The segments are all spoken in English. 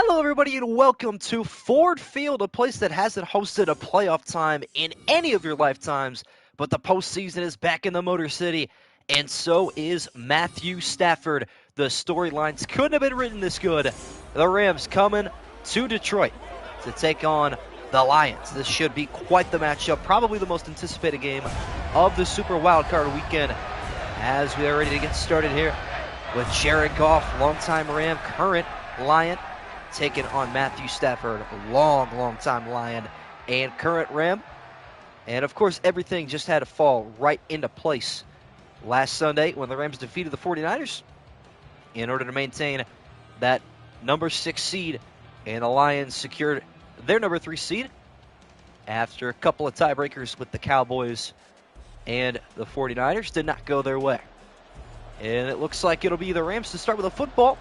Hello, everybody, and welcome to Ford Field, a place that hasn't hosted a playoff time in any of your lifetimes, but the postseason is back in the Motor City, and so is Matthew Stafford. The storylines couldn't have been written this good. The Rams coming to Detroit to take on the Lions. This should be quite the matchup, probably the most anticipated game of the Super Wildcard weekend, as we are ready to get started here with Jared Goff, longtime Ram, current Lion, taking on Matthew Stafford, long-time Lion and current Ram. And, of course, everything just had to fall right into place last Sunday when the Rams defeated the 49ers in order to maintain that number 6 seed, and the Lions secured their number 3 seed after a couple of tiebreakers with the Cowboys and the 49ers did not go their way. And it looks like it'll be the Rams to start with a football.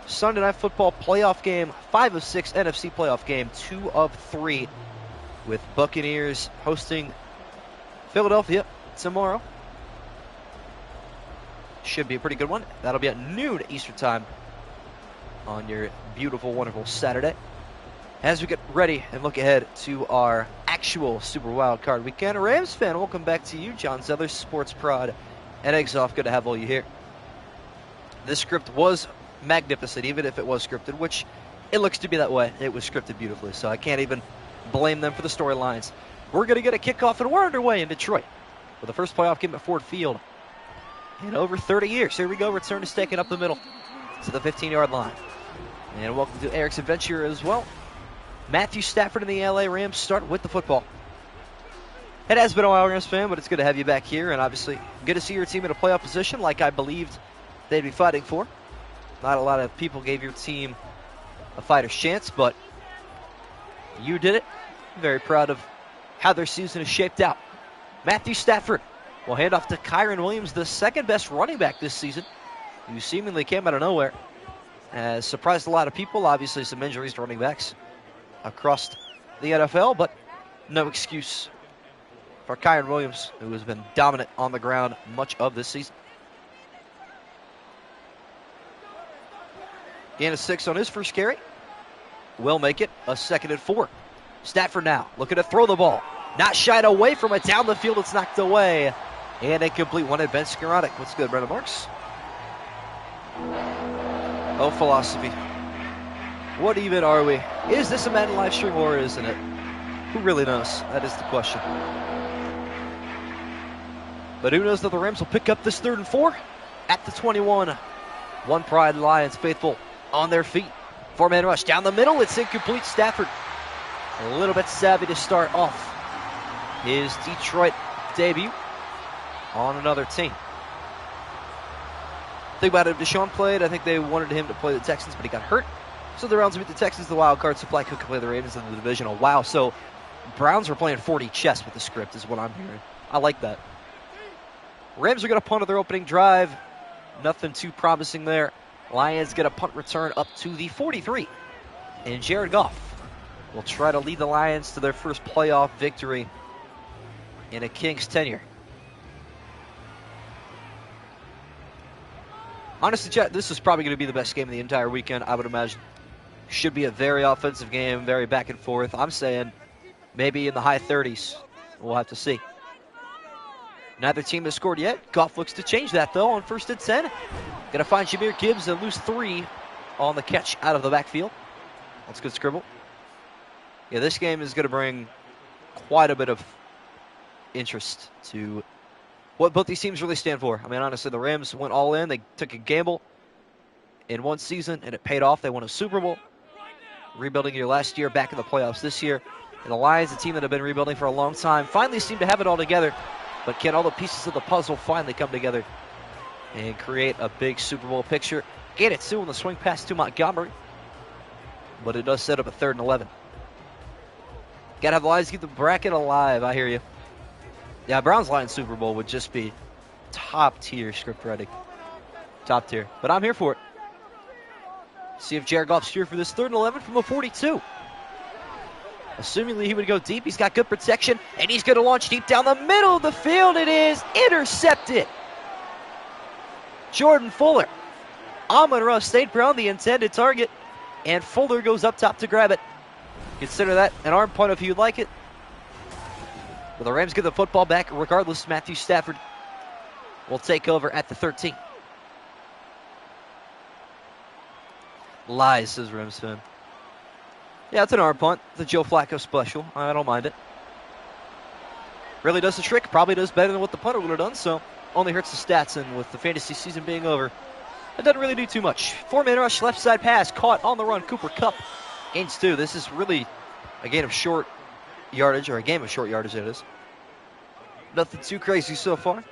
Sunday Night Football playoff game, 5 of 6 NFC playoff game, 2 of 3, with Buccaneers hosting Philadelphia tomorrow. Should be a pretty good one. That'll be at noon Eastern time on your beautiful, wonderful Saturday. As we get ready and look ahead to our actual Super Wild Card weekend, Rams fan, welcome back to you, John Zeller, Sports Prod, and Eggs Off. Good to have all you here. This script was magnificent, even if it was scripted, which it looks to be that way. It was scripted beautifully, so I can't even blame them for the storylines. We're going to get a kickoff, and we're underway in Detroit for the first playoff game at Ford Field in over 30 years. Here we go. Return is taken up the middle to the 15-yard line. And welcome to Eric's Adventure as well. Matthew Stafford and the LA Rams start with the football. It has been a while, Rams fan, but it's good to have you back here, and obviously good to see your team in a playoff position like I believed they'd be fighting for. Not a lot of people gave your team a fighter's chance, but you did it. Very proud of how their season is shaped out. Matthew Stafford will hand off to Kyren Williams, the second best running back this season, who seemingly came out of nowhere. Has surprised a lot of people. Obviously some injuries to running backs across the NFL, but no excuse for Kyren Williams, who has been dominant on the ground much of this season. Gain of 6 on his first carry. Will make it a 2nd and 4. Stafford now looking to throw the ball. Not shied away from it. Down the field, it's knocked away. And a complete one at Ben Skowronek. What's good, Brendan Marks? Oh, philosophy. What even are we? Is this a Madden live stream or isn't it? Who really knows? That is the question. But who knows that the Rams will pick up this 3rd and 4 at the 21. One Pride Lions faithful on their feet. 4-man rush down the middle. It's incomplete. Stafford a little bit savvy to start off his Detroit debut on another team. Think about it, if Deshaun played, I think they wanted him to play the Texans, but he got hurt. So the Browns beat the Texans, the wild card supply could play the Ravens in the divisional. Wow, so Browns were playing 40 chess with the script is what I'm hearing. I like that. Rams are going to punt on their opening drive. Nothing too promising there. Lions get a punt return up to the 43. And Jared Goff will try to lead the Lions to their first playoff victory in a Kings tenure. Honestly, chat, this is probably going to be the best game of the entire weekend, I would imagine. Should be a very offensive game, very back and forth. I'm saying maybe in the high 30s. We'll have to see. Neither team has scored yet. Goff looks to change that, though, on 1st and 10. Going to find Jahmyr Gibbs and lose 3 on the catch out of the backfield. That's good scribble. Yeah, this game is going to bring quite a bit of interest to what both these teams really stand for. I mean, honestly, the Rams went all in. They took a gamble in one season, and it paid off. They won a Super Bowl, rebuilding your last year, back in the playoffs this year. And the Lions, a team that have been rebuilding for a long time, finally seem to have it all together. But can all the pieces of the puzzle finally come together and create a big Super Bowl picture? Get it, too, on the swing pass to Montgomery. But it does set up a 3rd and 11. Got to have the Lions keep the bracket alive, I hear you. Yeah, Browns-Lions Super Bowl would just be top-tier script writing. Top tier. But I'm here for it. See if Jared Goff's here for this 3rd and 11 from a 42. Assumingly he would go deep. He's got good protection, and he's going to launch deep down the middle of the field. It is intercepted. Jordan Fuller. Amon-Ra St. Brown, the intended target. And Fuller goes up top to grab it. Consider that an arm punt if you'd like it. But the Rams get the football back regardless. Matthew Stafford will take over at the 13. Lies, says Rams fan. Yeah, it's an arm punt. It's a Joe Flacco special. I don't mind it. Really does the trick. Probably does better than what the punter would have done, so only hurts the stats. And with the fantasy season being over, it doesn't really do too much. 4-man rush, left side pass, caught on the run. Cooper Kupp gains 2. This is really a game of short yardage, it is. Nothing too crazy so far.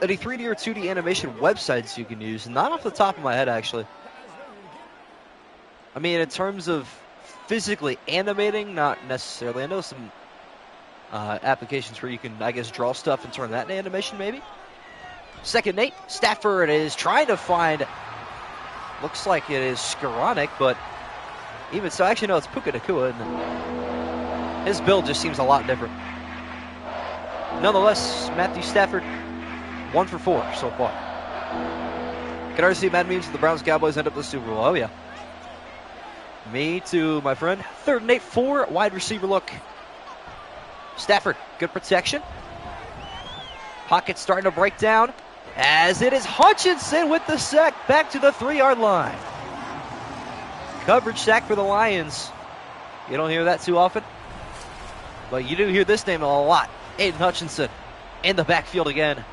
Any 3D or 2D animation websites you can use? Not off the top of my head, actually. I mean, in terms of physically animating, not necessarily. I know some applications where you can, I guess, draw stuff and turn that into animation, maybe. Second Nate. Stafford is trying to find, looks like it is Skoranek, but even so, actually, no, it's Puka Nacua, and his build just seems a lot different. Nonetheless, Matthew Stafford, 1 for 4 so far. Can already see Madden memes that the Browns Cowboys end up in the Super Bowl. Oh, yeah. Me too, my friend. 3rd and 8, 4, wide receiver look. Stafford, good protection. Pocket starting to break down as it is Hutchinson with the sack back to the 3-yard line. Coverage sack for the Lions. You don't hear that too often, but you do hear this name a lot. Aiden Hutchinson in the backfield again.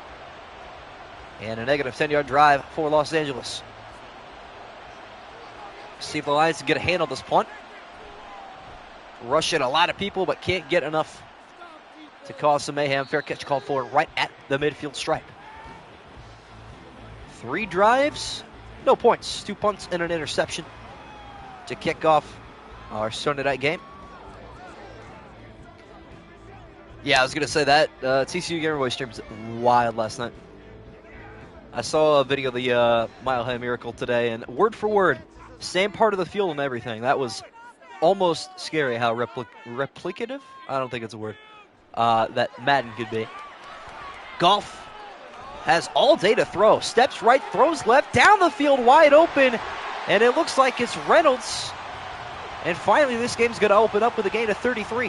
And a negative 10-yard drive for Los Angeles. See if the Lions can get a hand on this punt. Rushing a lot of people, but can't get enough to cause some mayhem. Fair catch called for right at the midfield stripe. 3 drives, no points. 2 punts and an interception to kick off our Sunday night game. Yeah, I was going to say that. TCU Gamer Boy stream was wild last night. I saw a video of the Mile High Miracle today, and word for word, same part of the field and everything. That was almost scary how replicative, I don't think it's a word, that Madden could be. Goff has all day to throw. Steps right, throws left, down the field, wide open. And it looks like it's Reynolds. And finally, this game's going to open up with a gain of 33.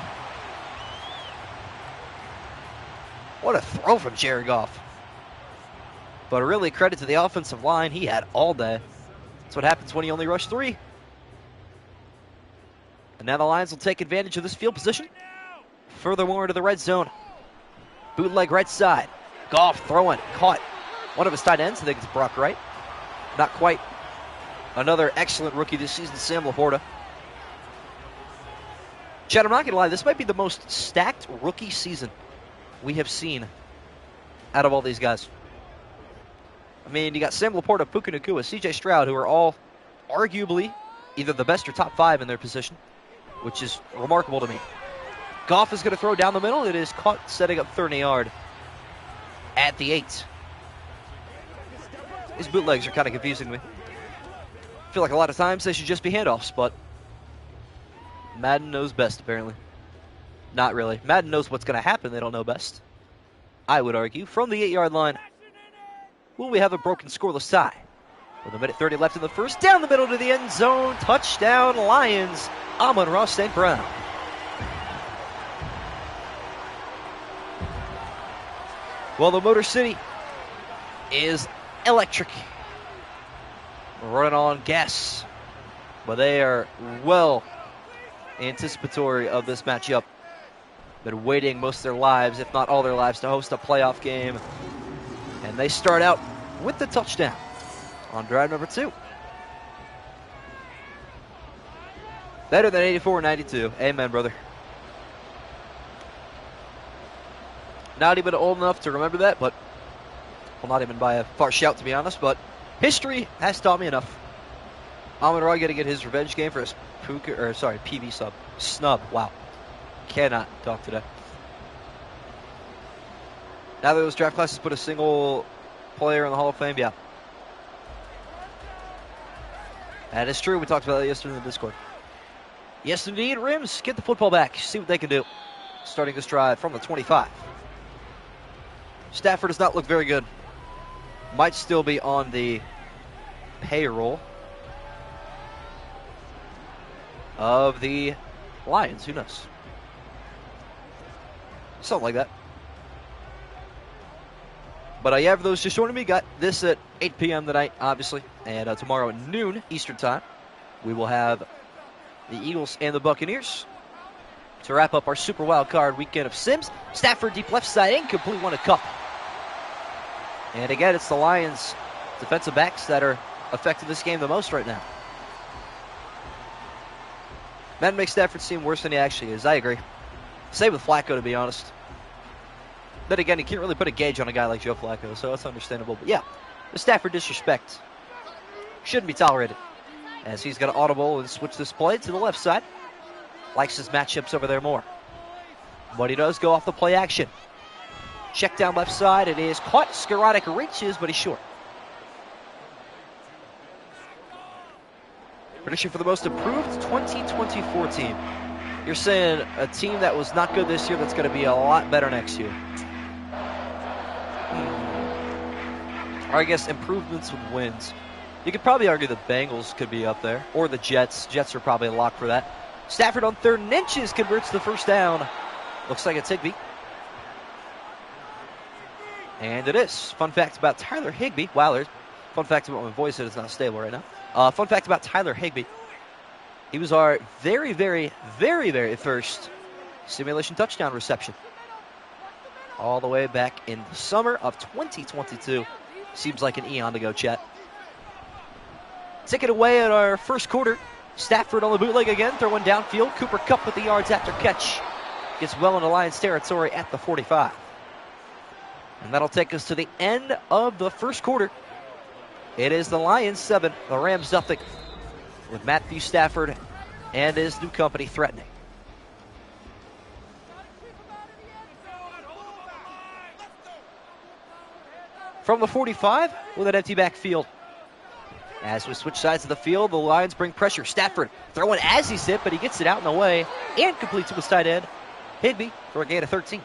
What a throw from Jared Goff. But really, credit to the offensive line. He had all day. That's what happens when you only rush 3. And now the Lions will take advantage of this field position. Furthermore, to the red zone. Bootleg right side. Goff throwing, caught. One of his tight ends, I think it's Brock Wright. Not quite. Another excellent rookie this season, Sam Laporta. Chad, I'm not going to lie, this might be the most stacked rookie season we have seen out of all these guys. I mean, you got Sam Laporta, Puka Nacua, CJ Stroud, who are all arguably either the best or top 5 in their position, which is remarkable to me. Goff is going to throw down the middle. It is caught setting up 30 yard at the 8. These bootlegs are kind of confusing me. I feel like a lot of times they should just be handoffs, but Madden knows best, apparently. Not really. Madden knows what's going to happen. They don't know best, I would argue. From the 8-yard line, will we have a broken scoreless tie? With a minute 30 left in the first, down the middle to the end zone. Touchdown, Lions. Amon-Ra St. Brown. Well, the Motor City is electric. Running on gas. But they are well anticipatory of this matchup. Been waiting most of their lives, if not all their lives, to host a playoff game. And they start out with the touchdown on drive number 2. Better than 84-92. Amen, brother. Not even old enough to remember that, but, well, not even by a far shout, to be honest, but history has taught me enough. Amon-Ra going to get his revenge game for his PV sub. Snub. Wow. Cannot talk today. Now that those draft classes put a single player in the Hall of Fame, yeah. That is true. We talked about that yesterday in the Discord. Yes, indeed. Rims, get the football back. See what they can do. Starting this drive from the 25. Stafford does not look very good. Might still be on the payroll. of the Lions. Who knows? Something like that. But yeah, for those just joining me, got this at 8 p.m. tonight, obviously. And tomorrow at noon Eastern time, we will have the Eagles and the Buccaneers to wrap up our Super Wild Card weekend of Sims. Stafford deep left side, incomplete, won a cup. And again, it's the Lions defensive backs that are affecting this game the most right now. Madden makes Stafford seem worse than he actually is. I agree. Same with Flacco, to be honest. Then again, you can't really put a gauge on a guy like Joe Flacco, so that's understandable. But yeah, the Stafford disrespect shouldn't be tolerated, as he's going to audible and switch this play to the left side. Likes his matchups over there more. But he does go off the play action. Check down left side. It is caught. Skorotic reaches, but he's short. Prediction for the most improved 2024 team. You're saying a team that was not good this year that's going to be a lot better next year. Or I guess improvements with wins. You could probably argue the Bengals could be up there, or the Jets. Jets are probably a lock for that. Stafford on 3rd and inches converts the first down. Looks like it's Higbee. And it is. Fun fact about Tyler Higbee. Wow, fun fact about my voice that it's not stable right now. Fun fact about Tyler Higbee. He was our very, very, very, very first simulation touchdown reception. All the way back in the summer of 2022. Seems like an eon ago, chat. Take it away at our first quarter. Stafford on the bootleg again, throwing downfield. Cooper Kupp with the yards after catch. Gets well into Lions territory at the 45. And that'll take us to the end of the first quarter. It is the Lions 7, the Rams nothing, with Matthew Stafford and his new company threatening. From the 45, with an empty backfield. As we switch sides of the field, the Lions bring pressure. Stafford throwing as he's hit, but he gets it out in the way and completes to his tight end, Higbee, for a gain of 13.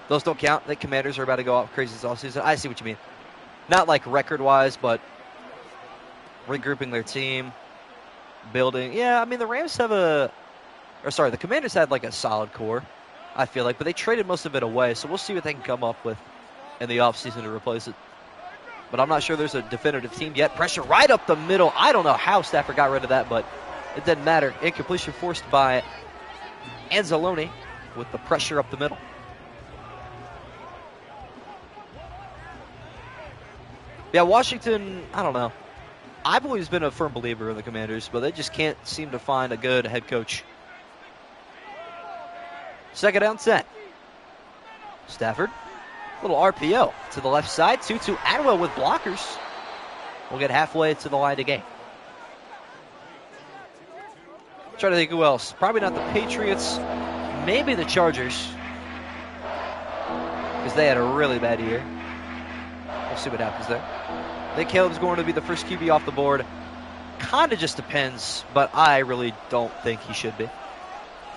Those don't count. The Commanders are about to go off crazy this offseason. I see what you mean. Not like record-wise, but regrouping their team, building. Yeah, I mean, the Rams have the Commanders had like a solid core, I feel like, but they traded most of it away, so we'll see what they can come up with in the offseason to replace it. But I'm not sure there's a definitive team yet. Pressure right up the middle. I don't know how Stafford got rid of that, but it didn't matter. Incompletion forced by Anzalone with the pressure up the middle. Yeah, Washington, I don't know. I've always been a firm believer in the Commanders, but they just can't seem to find a good head coach. 2nd down 10. Stafford. Little RPO to the left side. Tutu Atwell with blockers. We'll get halfway to the line to gain. Trying to think who else. Probably not the Patriots. Maybe the Chargers. Because they had a really bad year. We'll see what happens there. I think Caleb's going to be the first QB off the board. Kind of just depends, but I really don't think he should be.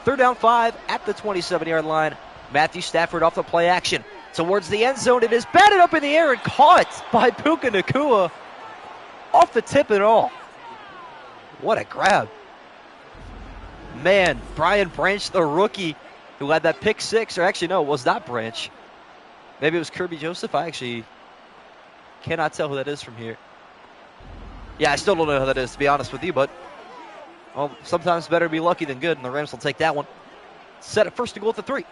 3rd down 5 at the 27-yard line. Matthew Stafford off the play action. Towards the end zone. It is batted up in the air and caught by Puka Nacua. Off the tip and all. What a grab. Man, Brian Branch, the rookie, who had that pick 6. Or actually, no, it was not Branch. Maybe it was Kirby Joseph. I actually cannot tell who that is from here. Yeah, I still don't know who that is, to be honest with you. But, well, sometimes better be lucky than good. And the Rams will take that one. Set it first to goal at the 3.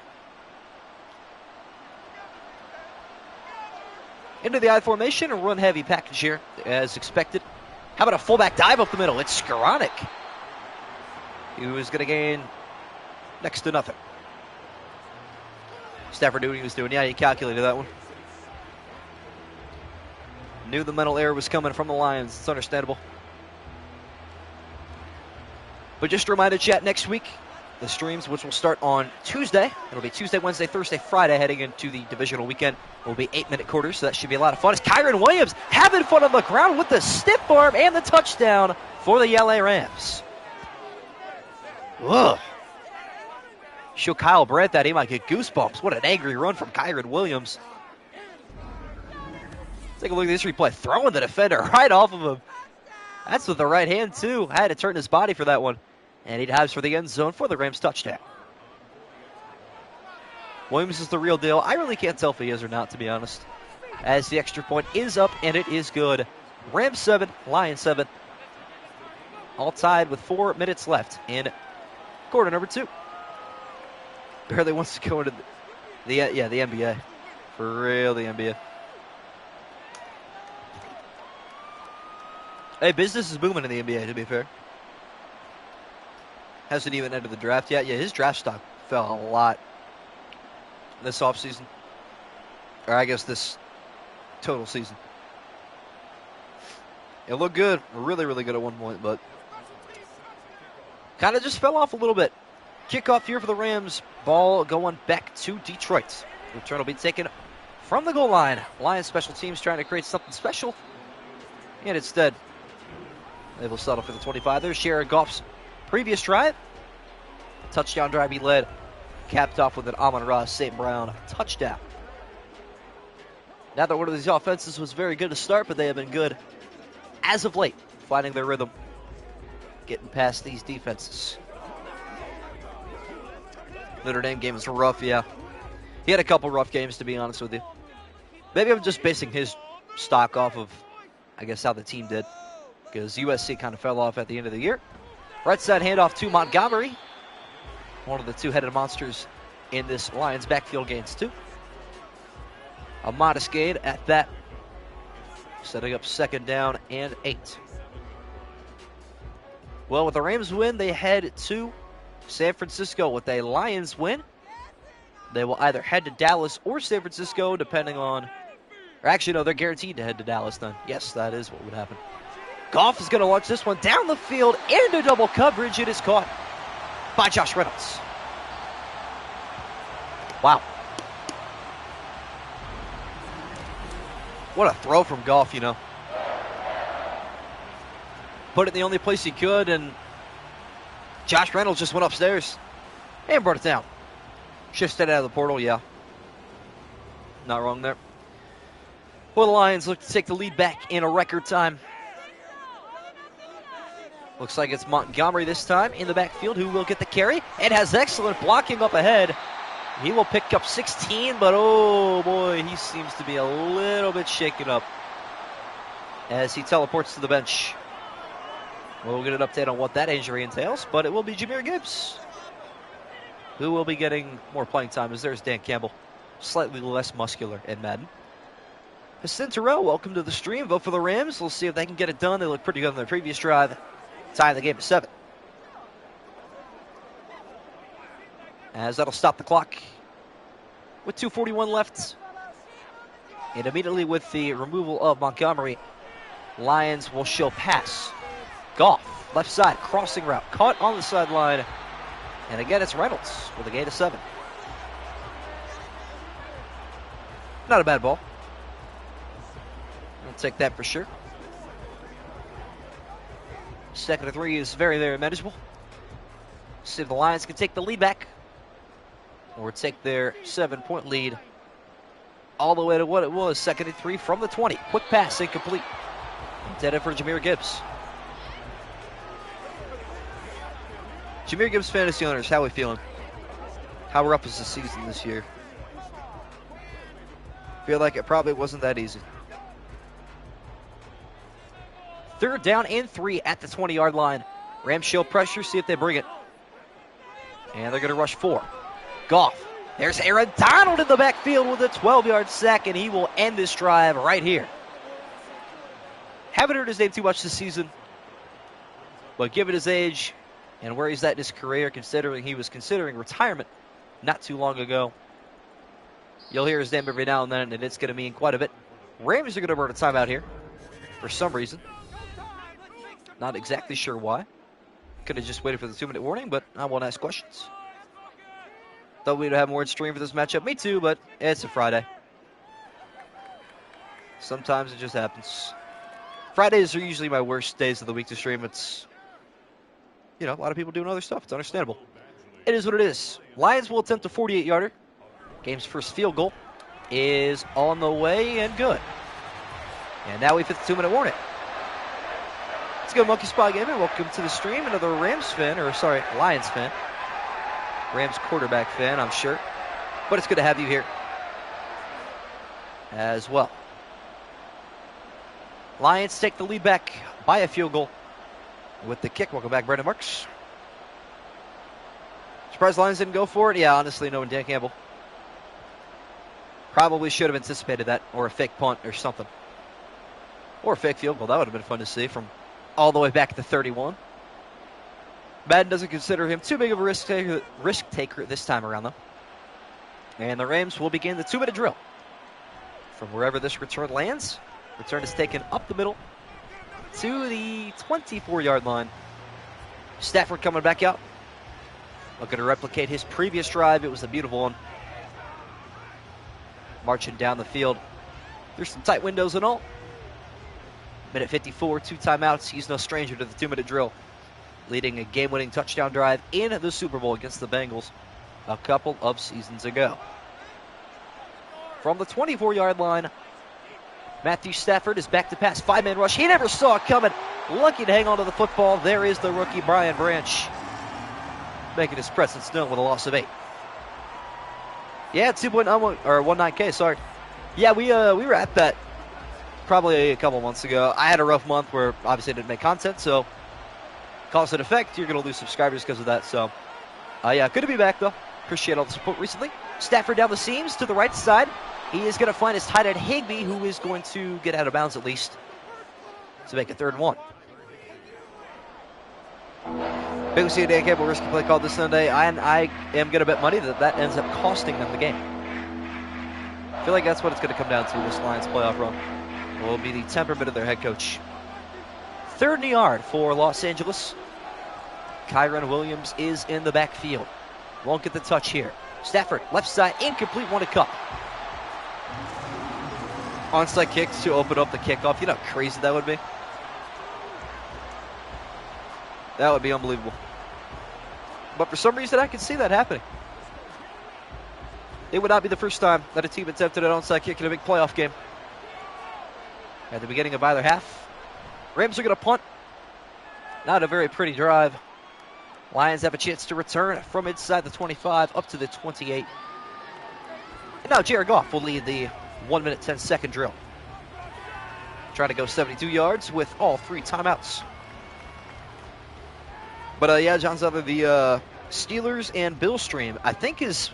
Into the I formation, a run-heavy package here, as expected. How about a fullback dive up the middle? It's Skorotic. He was going to gain next to nothing. Stafford knew what he was doing. Yeah, he calculated that one. Knew the mental error was coming from the Lions. It's understandable. But just a reminder, chat, next week, the streams, which will start on Tuesday. It'll be Tuesday, Wednesday, Thursday, Friday, heading into the divisional weekend. It will be 8-minute quarters, so that should be a lot of fun. It's Kyron Williams having fun on the ground with the stiff arm and the touchdown for the LA Rams. Ugh. Show Kyle Brandt that he might get goosebumps. What an angry run from Kyron Williams. Take a look at this replay. Throwing the defender right off of him. That's with the right hand, too. I had to turn his body for that one. And he dives for the end zone for the Rams touchdown. Williams is the real deal. I really can't tell if he is or not, to be honest. As the extra point is up, and it is good. Rams 7, Lions 7. All tied with 4 minutes left in quarter number 2. Barely wants to go into the NBA. For real, the NBA. Hey, business is booming in the NBA, to be fair. Hasn't even entered the draft yet. Yeah, his draft stock fell a lot this offseason. Or I guess this total season. It looked good. Really, really good at one point, but kind of just fell off a little bit. Kickoff here for the Rams. Ball going back to Detroit. Return will be taken from the goal line. Lions special teams trying to create something special. And instead, they will settle for the 25. There's Jared Goff's previous drive. Touchdown drive he led. Capped off with an Amon-Ra St. Brown touchdown. Neither one of these offenses was very good to start, but they have been good as of late, finding their rhythm, getting past these defenses. Notre Dame game was rough, yeah. He had a couple rough games, to be honest with you. Maybe I'm just basing his stock off of, I guess, how the team did, because USC kind of fell off at the end of the year. Right side handoff to Montgomery, one of the two-headed monsters in this Lions backfield gains, too. A modest gain at that, setting up second down and 8. Well, with the Rams win, they head to San Francisco. With a Lions win, they will either head to Dallas or San Francisco, depending on... Or actually, no, they're guaranteed to head to Dallas then. Yes, that is what would happen. Goff is going to launch this one down the field into double coverage. It is caught by Josh Reynolds. Wow. What a throw from Goff, you know. Put it in the only place he could, and Josh Reynolds just went upstairs and brought it down. Shifted out of the portal, yeah. Not wrong there. Well, the Lions look to take the lead back in a record time. Looks like it's Montgomery this time in the backfield who will get the carry and has excellent blocking up ahead. He will pick up 16, but oh boy, he seems to be a little bit shaken up as he teleports to the bench. We'll get an update on what that injury entails, but it will be Jahmyr Gibbs who will be getting more playing time, as there's Dan Campbell, slightly less muscular in Madden. Hassan Terrell, welcome to the stream. Vote for the Rams. We'll see if they can get it done. They look pretty good on their previous drive. Tying the game to 7. As that'll stop the clock with 2:41 left. And immediately with the removal of Montgomery, Lions will show pass. Goff, left side, crossing route, caught on the sideline. And again, it's Reynolds with a gain of 7. Not a bad ball. I'll take that for sure. 2nd and 3 is very, very manageable. See if the Lions can take the lead back or take their 7-point lead all the way to what it was, 2nd and 3 from the 20. Quick pass, incomplete. Intended for Jahmyr Gibbs. Jahmyr Gibbs fantasy owners, how are we feeling? How rough is the season this year? Feel like it probably wasn't that easy. 3rd down and 3 at the 20-yard line. Rams show pressure, see if they bring it. And they're going to rush 4. Goff. There's Aaron Donald in the backfield with a 12-yard sack, and he will end this drive right here. Haven't heard his name too much this season, but given his age and where he's at in his career, considering he was considering retirement not too long ago, you'll hear his name every now and then, and it's going to mean quite a bit. Rams are going to burn a timeout here for some reason. Not exactly sure why. Could have just waited for the 2-minute warning, but I won't ask questions. Thought we'd have more in stream for this matchup. Me too, but it's a Friday. Sometimes it just happens. Fridays are usually my worst days of the week to stream. It's, you know, a lot of people doing other stuff. It's understandable. It is what it is. Lions will attempt a 48-yarder. Game's first field goal is on the way and good. And now we've hit the 2-minute warning. to go, Monkey Spot Gaming. Welcome to the stream. Another Lions fan. Rams quarterback fan, I'm sure. But it's good to have you here as well. Lions take the lead back by a field goal with the kick. Welcome back, Brandon Marks. Surprised Lions didn't go for it? Yeah, honestly, no one. Dan Campbell. Probably should have anticipated that, or a fake punt or something. Or a fake field goal. That would have been fun to see from all the way back at the 31. Madden doesn't consider him too big of a risk taker this time around, though. And the Rams will begin the 2-minute drill. From wherever this return lands, return is taken up the middle to the 24-yard line. Stafford coming back out. Looking to replicate his previous drive. It was a beautiful one. Marching down the field. There's some tight windows and all. Minute 54, 2 timeouts. He's no stranger to the 2-minute drill. Leading a game-winning touchdown drive in the Super Bowl against the Bengals a couple of seasons ago. From the 24-yard line, Matthew Stafford is back to pass. 5-man rush. He never saw it coming. Lucky to hang on to the football. There is the rookie, Brian Branch, making his presence known with a loss of 8. Yeah, 2.19K, sorry. Yeah, we were at that probably a couple months ago. I had a rough month where obviously I didn't make content, so cause and effect, you're going to lose subscribers because of that. So, yeah, good to be back, though. Appreciate all the support recently. Stafford down the seams to the right side. He is going to find his tight end Higbee, who is going to get out of bounds at least to make it 3rd and 1. Big see a Dan Campbell risky play called this Sunday. I am going to bet money that ends up costing them the game. I feel like that's what it's going to come down to, this Lions playoff run. It will be the temperament of their head coach. 3rd and yard for Los Angeles. Kyron Williams is in the backfield. Won't get the touch here. Stafford, left side, incomplete, one to cut. Onside kicks to open up the kickoff. You know how crazy that would be? That would be unbelievable. But for some reason, I can see that happening. It would not be the first time that a team attempted an onside kick in a big playoff game. At the beginning of either half, Rams are going to punt. Not a very pretty drive. Lions have a chance to return from inside the 25 up to the 28. And now Jared Goff will lead the 1-minute, 10-second drill. Trying to go 72 yards with all 3 timeouts. But, yeah, John Suther, the Steelers and Bills stream, I think it's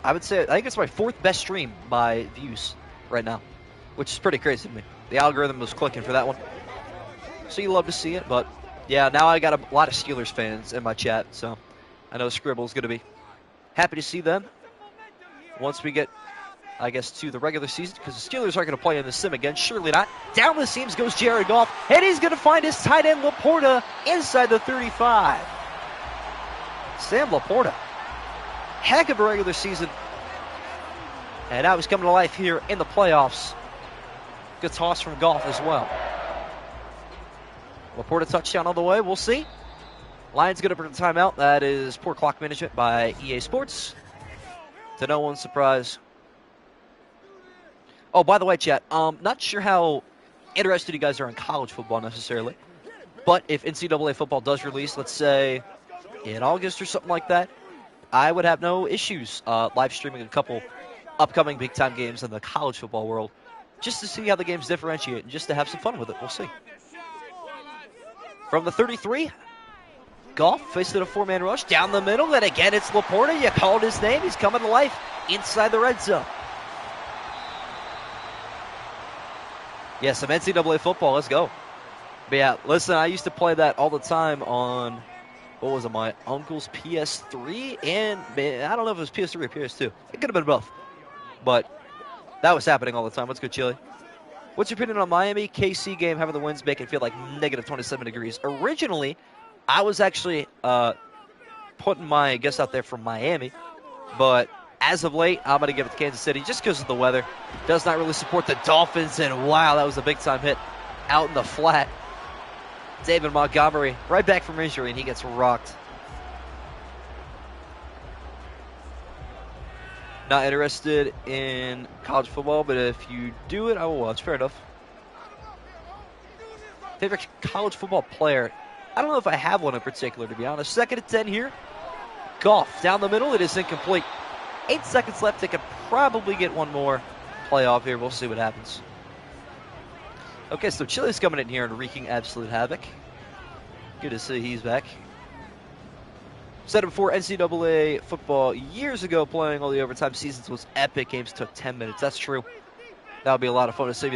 my 4th best stream by views right now, which is pretty crazy to me. The algorithm was clicking for that one. So you love to see it, but yeah, now I got a lot of Steelers fans in my chat, so I know Scribble's going to be happy to see them once we get, I guess, to the regular season, because the Steelers aren't going to play in the sim again. Surely not. Down the seams goes Jared Goff, and he's going to find his tight end Laporta inside the 35. Sam Laporta. Heck of a regular season. And now he's coming to life here in the playoffs. Good toss from Goff as well. Laporta touchdown all the way. We'll see. Lions going to bring the timeout. That is poor clock management by EA Sports. To no one's surprise. Oh, by the way, chat, not sure how interested you guys are in college football necessarily. But if NCAA football does release, let's say in August or something like that, I would have no issues live streaming a couple upcoming big-time games in the college football world just to see how the games differentiate and just to have some fun with it. We'll see. From the 33, Goff facing a 4-man rush down the middle, and again it's Laporta. You called his name. He's coming to life inside the red zone. Yeah, some NCAA football. Let's go. But yeah, listen, I used to play that all the time on, what was it, my uncle's PS3, and man, I don't know if it was PS3 or PS2. It could have been both. But that was happening all the time. What's good, Chili? What's your opinion on Miami KC game having the winds make it feel like negative 27 degrees? Originally, I was actually putting my guess out there from Miami, but as of late, I'm going to give it to Kansas City just because of the weather. Does not really support the Dolphins, and wow, that was a big-time hit out in the flat. David Montgomery, right back from injury, and he gets rocked. Not interested in college football, but if you do it, I will watch. Fair enough. Favorite college football player? I don't know if I have one in particular, to be honest. 2nd and 10 here. Goff down the middle. It is incomplete. 8 seconds left. They could probably get one more playoff here. We'll see what happens. Okay, so Chile's coming in here and wreaking absolute havoc. Good to see he's back. Said it before, NCAA football years ago, playing all the overtime seasons was epic. Games took 10 minutes. That's true. That would be a lot of fun to see.